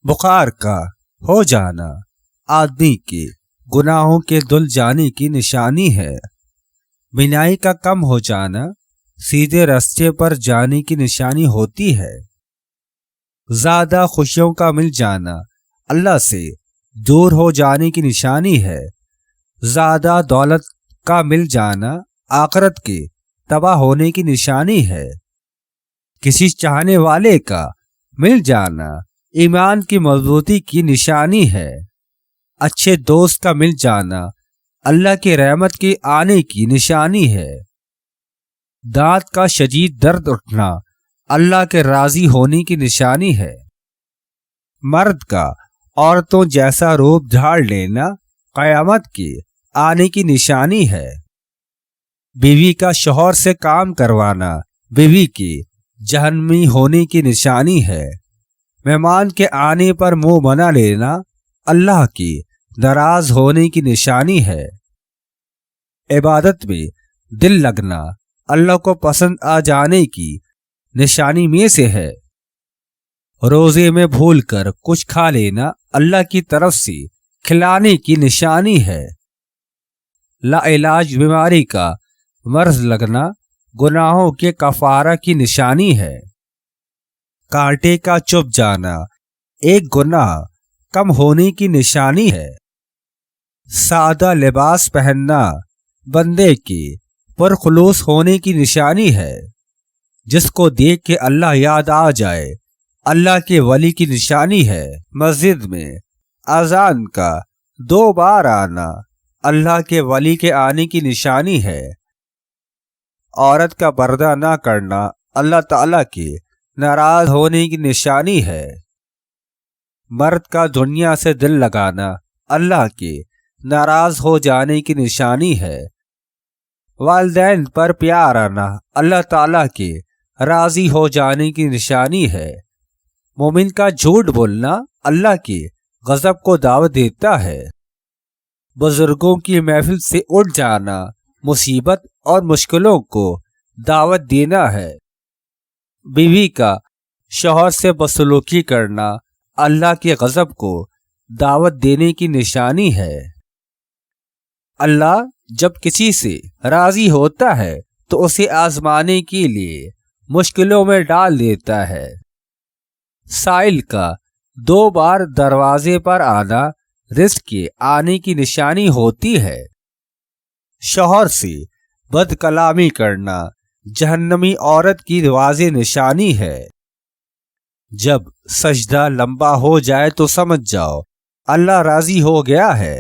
बुखार का हो जाना आदमी के गुनाहों के धुल जाने की निशानी है। बिनाई का कम हो जाना सीधे रास्ते पर जाने की निशानी होती है। ज्यादा खुशियों का मिल जाना अल्लाह से दूर हो जाने की निशानी है। ज्यादा दौलत का मिल जाना आखिरत के तबाह होने की निशानी है। किसी चाहने वाले का मिल जाना ईमान की मजबूती की निशानी है। अच्छे दोस्त का मिल जाना अल्लाह की रहमत के आने की निशानी है। दांत का शदीद दर्द उठना अल्लाह के राजी होने की निशानी है। मर्द का औरतों जैसा रूप झाड़ लेना कयामत के आने की निशानी है। बीवी का शौहर से काम करवाना बीवी के जहन्नमी होने की निशानी है। मेहमान के आने पर मुंह बना लेना अल्लाह की नाराज होने की निशानी है। इबादत में दिल लगना अल्लाह को पसंद आ जाने की निशानी में से है। रोजे में भूलकर कुछ खा लेना अल्लाह की तरफ से खिलाने की निशानी है। लाइलाज बीमारी का मर्ज लगना गुनाहों के कफारा की निशानी है। कांटे का चुभ जाना एक गुनाह कम होने की निशानी है। सादा लिबास पहनना बंदे के पुरखुलूस होने की निशानी है। जिसको देख के अल्लाह याद आ जाए अल्लाह के वली की निशानी है। मस्जिद में अजान का 2 बार आना अल्लाह के वली के आने की निशानी है। औरत का पर्दा ना करना अल्लाह ताला के नाराज होने की निशानी है। मर्द का दुनिया से दिल लगाना अल्लाह के नाराज हो जाने की निशानी है। वालिदैन पर प्यार आना अल्लाह ताला के राजी हो जाने की निशानी है। मोमिन का झूठ बोलना अल्लाह के गजब को दावत देता है। बुजुर्गों की महफिल से उठ जाना मुसीबत और मुश्किलों को दावत देना है। बीवी का शौहर से बदसलूकी करना अल्लाह के गजब को दावत देने की निशानी है। अल्लाह जब किसी से राजी होता है तो उसे आजमाने के लिए मुश्किलों में डाल देता है। साइल का 2 बार दरवाजे पर आना रिस्क के आने की निशानी होती है। शौहर से बदकलामी करना जहन्नमी औरत की वाज़ेह निशानी है। जब सजदा लंबा हो जाए तो समझ जाओ अल्लाह राजी हो गया है।